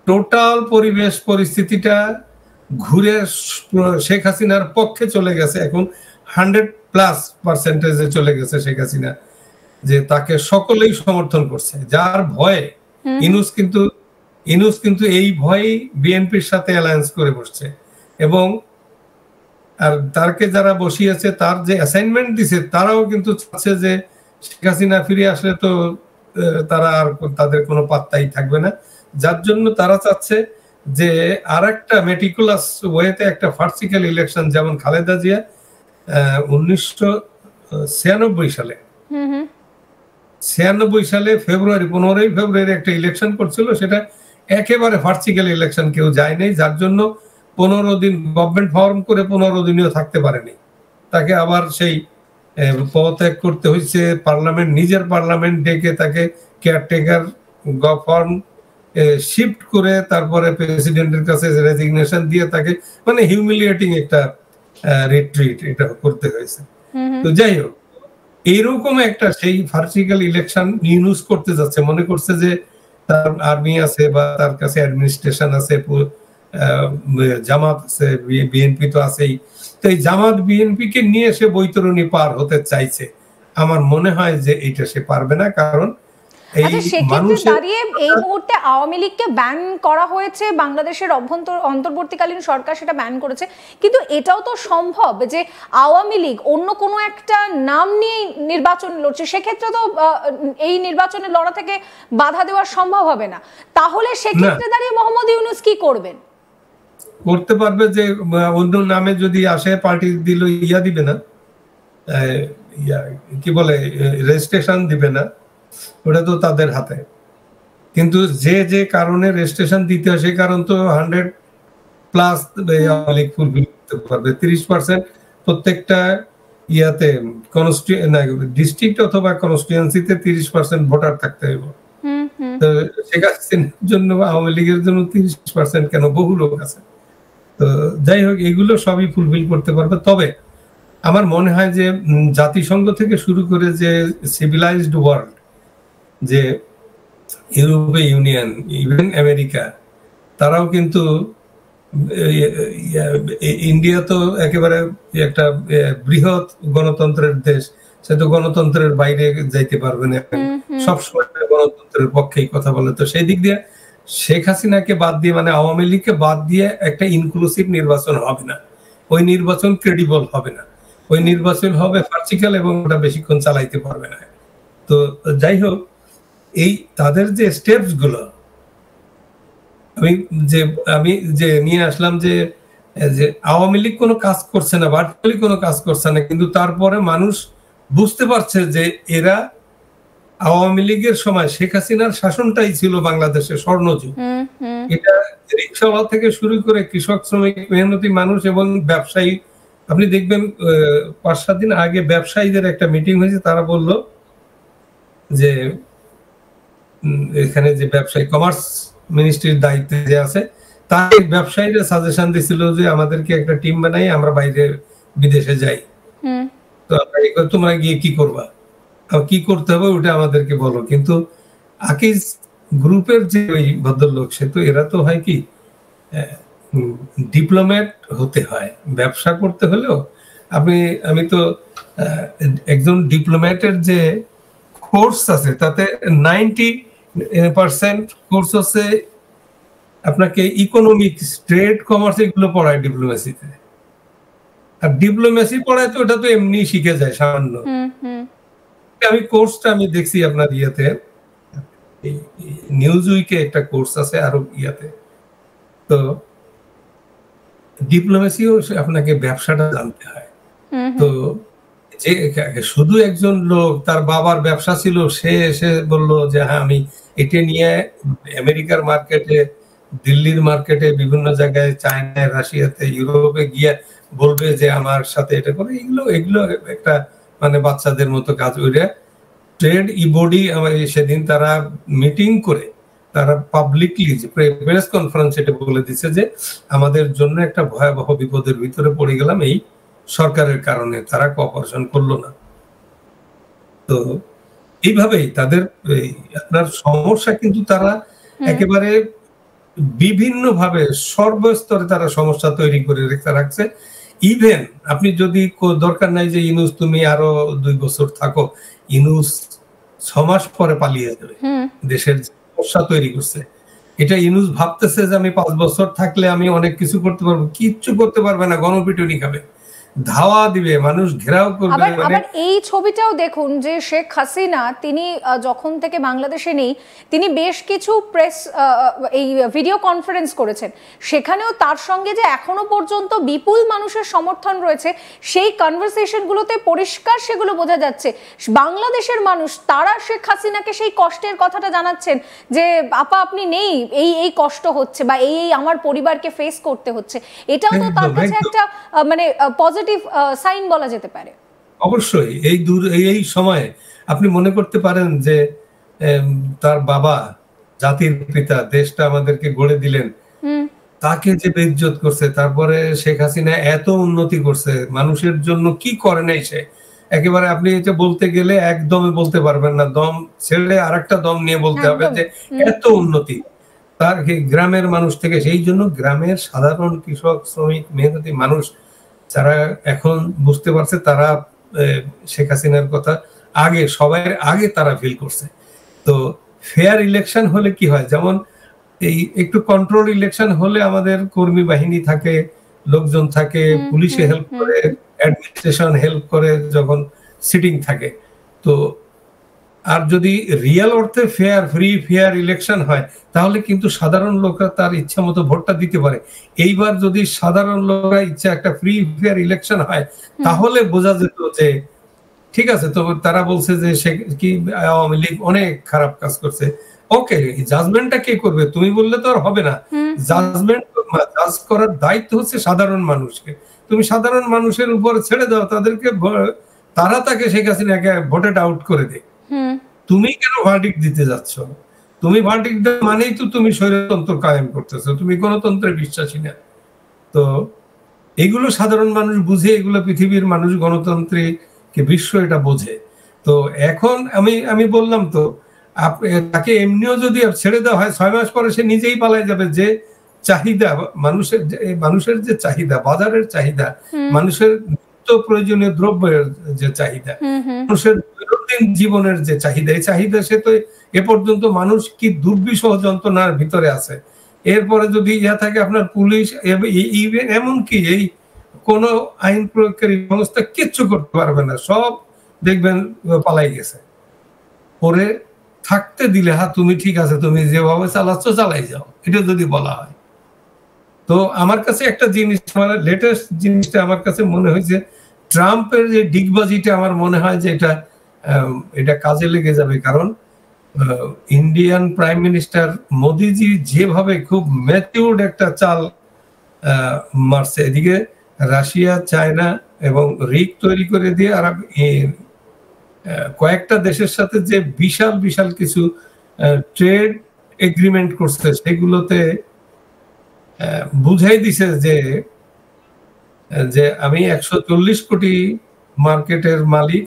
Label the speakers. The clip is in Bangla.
Speaker 1: টোটাল পরিবেশ পরিস্থিতিটা ঘুরে শেখ হাসিনার পক্ষে চলে গেছে। এখন 100+% চলে গেছে শেখ হাসিনা, যে তাকে সকলেই সমর্থন করছে, যার ভয়ে ইনুস কিন্তু এই ভয়ে বিএনপির সাথে অ্যালায়েন্স করে বসছে। এবং আর তারকে যারা বসিয়েছে, তার যে অ্যাসাইনমেন্ট দিছে, তারাও কিন্তু চাচ্ছে যে শেখ হাসিনা ফিরে আসলে তো তারা আর তাদের কোনো পাত্তাই থাকবে না। যার জন্য তারা চাচ্ছে যে আর একটা মেটিকুলাস ওয়েতে একটা ভার্টিক্যাল ইলেকশন, যেমন খালেদা জিয়া 1996 সালে 15 ফেব্রুয়ারি একটা ইলেকশন করছিল, সেটা একেবারে ভার্টিক্যাল ইলেকশন, কেউ যায় নাই। যার জন্য 15 দিন গভর্নমেন্ট ফর্ম করে 15 দিনও থাকতে পারেনি, তাকে আবার সেই পদত্যাগ করতে হয়েছে। নিজের পার্লামেন্ট ডেকে তাকে কেয়ারটেকার ফর্ম শিফট করে তারপরে প্রেসিডেন্টের কাছে রেজিগনেশন দিয়ে তাকে মানে হিউমিলিয়েটিং একটা রিট্রিট এটা করতে হয়েছে। তো যাই হোক, এইরকম একটা সেই ভার্টিক্যাল ইলেকশন ইউজ করতে যাচ্ছে, মনে করছে যে তার আর্মি আছে বা তার কাছে অ্যাডমিনিস্ট্রেশন আছে, জামাত আছে, বিএনপি তো আছেই। তো এই জামাত বিএনপি কে নিয়ে সে বৈতরণী পার হতে চাইছে। আমার মনে হয় যে এটা সে পারবে না, কারণ
Speaker 2: দাঁড়িয়ে এই মুহূর্তে আওয়ামী লীগকে ব্যান করা হয়েছে, বাংলাদেশের অন্তর্বর্তীকালীন সরকার সেটা ব্যান করেছে, কিন্তু এটাও তো সম্ভব যে আওয়ামী লীগ অন্য কোনো একটা নাম নিয়ে নির্বাচন লড়ছে, সেক্ষেত্রে তো এই নির্বাচনে লড়া থেকে বাধা দেওয়া সম্ভব হবে না। তাহলে সেক্ষেত্রে দাঁড়িয়ে মোহাম্মদ ইউনূস কি করবেন?
Speaker 1: করতে পারবে যে অন্য নামে যদি আসে, পার্টি দিল দিবে না, কি বলে রেজিস্ট্রেশন দিবে না, ওটা তো তাদের হাতে। কিন্তু যে কারণে রেজিস্ট্রেশন দিতে হয়, সেই কারণ তো 100+ ফুলফিল করতে পারবে। 30% প্রত্যেকটা ইয়াতে ডিস্ট্রিক্ট অথবা কনস্টিটুয়েন্সিতে 30% ভোটার থাকতে হবে। তো শেখ হাসিনার জন্য, আওয়ামী লীগের জন্য 30% কেন, বহু লোক আছে। তো যাই হোক, এগুলো সবই ফুলফিল করতে পারবে। তবে আমার মনে হয় যে জাতিসংঘ থেকে শুরু করে যে সিভিলাইজড ওয়ার্ল্ড, যে ইউরোপীয় ইউনিয়ন, ইভেন আমেরিকা, তারাও কিন্তু, ইন্ডিয়া তো একেবারে একটা বৃহৎ গণতন্ত্রের দেশ, সে তো গণতন্ত্রের বাইরে যাইতে পারবে না, সবসময় গণতন্ত্রের পক্ষেই কথা বলে। তো সেই দিক দিয়ে শেখ হাসিনাকে বাদ দিয়ে, মানে আওয়ামী লীগকে বাদ দিয়ে একটা ইনক্লুসিভ নির্বাচন হবে না, ওই নির্বাচন ক্রেডিবল হবে না, ওই নির্বাচন হবে ভার্টিক্যাল এবং ওটা বেশিক্ষণ চালাইতে পারবে না। তো যাই হোক, এই তাদের যে স্টেপস গুলো আমি যে নিয়ে আসলাম, যে আওয়ামী লীগ কোনো কাজ করছে না, ভার্টিক্যালি কোনো কাজ করছে না, কিন্তু তারপরে মানুষ বুঝতে পারছে যে এরা আওয়ামী লীগের সময় শেখ হাসিনার শাসনটাই ছিল বাংলাদেশের স্বর্ণযুগ। এটা রিক্সাওয়ালা থেকে শুরু করে কৃষক, শ্রমিক, মেহনতি মানুষ এবং ব্যবসায়ী, আপনি দেখবেন 5-7 দিন আগে ব্যবসায়ীদের একটা মিটিং হয়েছে, তারা বলল যে এখানে যে ব্যবসায়ী কমার্স মিনিস্ট্রির দায়িত্বে যে আছে, তার ব্যবসায়ীরা সাজেশন দিছিল যে আমাদেরকে একটা টিম বানাই, আমরা বাইরে বিদেশে যাই। তো তোমরা গিয়ে কি করবা, কি করতে হবে ওটা আমাদেরকে বলো। কিন্তু আকিজ গ্রুপের যে ওই ভদ্রলোক, সে তো, এরা তো হয় কি, ডিপ্লোম্যাট হতে হয় ব্যবসা করতে হলেও। আমি তো একজন ডিপ্লোম্যাটের যে কোর্স আছে, তাতে 90% কোর্স আছে আপনাকে ইকোনমিক্স, ট্রেড, কমার্স এগুলো পড়ায় ডিপ্লোমেসিতে। আর ডিপ্লোমেসি পড়ায় তো ওটা তো এমনি শিখে যায় সামান্য। আমি দেখছি আপনার ইয়েতে, নিউজ উইকে একটা কোর্স আছে আরো ইয়াতে। তো ডিপ্লোমেসিও আপনাকে ব্যবসাটা জানতে হয়। তো যে শুধু একজন লোক, তার বাবার ব্যবসা ছিল, সে এসে বললো যে হ্যাঁ আমি এটা নিয়ে আমেরিকার মার্কেটে, দিল্লির মার্কেটে, বিভিন্ন জায়গায়, চায়নায়, রাশিয়াতে, ইউরোপে গিয়ে বলবে যে আমার সাথে এটা করে, এগুলো একটা মানে বাচ্চাদের মতো কাজ। ওইটা ট্রেড বডি সেদিন তারা মিটিং করে, তারা পাবলিকলি প্রেস কনফারেন্স এটা বলে দিচ্ছে যে আমাদের জন্য একটা ভয়াবহ বিপদের ভিতরে পড়ে গেলাম এই সরকারের কারণে, তারা কোঅপারেশন করলো না। তো এইভাবেই তাদের আপনার সমস্যা, কিন্তু তারা একেবারে বিভিন্নভাবে সর্বস্তরে তারা সমস্যা তৈরি করে রাখছে। ইভেন আপনি যদি দরকার নাই যে ইউনূস তুমি আরো 2 বছর থাকো, ইউনূস 6 মাস পরে পালিয়ে যাবে। দেশের সমস্যা তৈরি করছে। এটা ইউনূস ভাবতেছে যে আমি 5 বছর থাকলে আমি অনেক কিছু করতে পারবো, কিচ্ছু করতে পারবে না, গণপিটুনি খাবে, ধাওয়া দিবে, মানুষ ঘেরাও করবে।
Speaker 2: আবার এই ছবিটাও দেখুন যে শেখ হাসিনা তিনি যখন থেকে বাংলাদেশে নেই তিনি বেশ কিছু প্রেস এই ভিডিও কনফারেন্স করেছেন, সেখানেও তার সঙ্গে যে এখনো পর্যন্ত বিপুল মানুষের সমর্থন রয়েছে সেই কনভারসেশনগুলোতে পরিষ্কার সেগুলো বোঝা যাচ্ছে। বাংলাদেশের মানুষ তারা শেখ হাসিনাকে সেই কষ্টের কথাটা জানাচ্ছেন যে আপা আপনি নেই, এই এই কষ্ট হচ্ছে বা এই এই আমার পরিবারকে ফেস করতে হচ্ছে। এটাও তো তার কাছে একটা মানে পজিটিভ সাইন বলা যেতে পারে।
Speaker 1: অবশ্যই এই সময়ে আপনি মনে করতে পারেন যে তার বাবা জাতির পিতা দেশটা আমাদেরকে গড়ে দিলেন, তাকে যে বেইজ্জত করছে, তারপরে শেখ হাসিনা এত উন্নতি করছে, মানুষের জন্য কি করে নাই সে, একেবারে আপনি এটা বলতে গেলে একদমই বলতে পারবেন না, দম ছেড়ে আরেকটা দম নিয়ে বলতে হবে যে এত উন্নতি তার গ্রামের মানুষ থেকে। সেই জন্য গ্রামের সাধারণ কৃষক শ্রমিক মেহনতি মানুষ যারা এখন বুঝতে পারছে, তারা শেখ হাসিনার কথা সবার আগে তারা ফিল করছে। তো ফেয়ার ইলেকশন হলে কি হয়, যেমন এই একটু কন্ট্রোল ইলেকশন হলে আমাদের কর্মী বাহিনী থাকে, লোকজন থাকে, পুলিশে হেল্প করে, অ্যাডমিনিস্ট্রেশন হেল্প করে যখন সিটিং থাকে। তো আর যদি রিয়েল অর্থে ফ্রি ফেয়ার ইলেকশন হয় তাহলে কিন্তু সাধারণ লোকরা তার ইচ্ছা মতো ভোটটা দিতে পারে। এইবার যদি সাধারণ লোকরা ইচ্ছা একটা ফ্রি ফেয়ার ইলেকশন হয় তাহলে বোঝা যেত যে ঠিক আছে, তো তারা বলছে যে সে কি আওয়ামী লীগ অনেক খারাপ কাজ করছে, ওকে, জাজমেন্টটা কে করবে? তুমি বললে তো আর হবে না। জাজ করার দায়িত্ব হচ্ছে সাধারণ মানুষকে। তুমি সাধারণ মানুষের উপরে ছেড়ে দাও, তারা তাকে শেখ হাসিনাকে ভোটেড আউট করে দেয়। তুমি কেন ভার্ডিক্ট দিতে যাচ্ছ? তুমি ভার্ডিক্ট দেওয়া মানেই তো তুমি স্বৈরতন্ত্র কায়েম করতেছো, তুমি গণতন্ত্রে বিশ্বাসী না। তো এগুলো সাধারণ মানুষ বুঝে, এগুলো পৃথিবীর মানুষ গণতন্ত্রে বিশ্ব এটা বোঝে। তো এখন আমি বললাম তো তাকে যদি ছেড়ে দেওয়া হয় 6 মাস পরে সে নিজেই পালায় যাবে। যে চাহিদা মানুষের যে চাহিদা, বাজারের চাহিদা, মানুষের নিত্য প্রয়োজনীয় দ্রব্যের যে চাহিদা, মানুষের দৈনন্দিন জীবনের যে চাহিদা, এই চাহিদা সে তো এ পর্যন্ত মানুষ কি দুর্বিষহ যন্ত্রণার ভিতরে আছে। এরপরে যদি থাকে আপনার পুলিশ, এমনকি এই কোন আইন প্রয়োগকারী সংস্থা কিচ্ছু করতে পারবে না, সব দেখবেন পালাই গেছে। পরে থাকতে দিলে তুমি ঠিক আছে, তুমি যেভাবে চালাচ্ছ চালাই যাও, এটা যদি বলা হয়। তো আমার কাছে একটা জিনিস, লেটেস্ট জিনিসটা আমার কাছে মনে হয়েছে, ট্রাম্পের যে ডিগবাজিটা আমার মনে হয় যে এটা কাজে লেগে যাবে। কারণ ইন্ডিয়ান প্রাইম মিনিস্টার মোদিজি যেভাবে খুব ম্যাচিউরড একটা চাল মারছে, এদিকে রাশিয়া, চায়না এবং রিক তৈরি করে দিয়ে আর কয়েকটা দেশের সাথে যে বিশাল বিশাল কিছু ট্রেড এগ্রিমেন্ট করছে, সেগুলোতে বুঝাই দিছে যে আমি 140 কোটি মার্কেটের মালিক,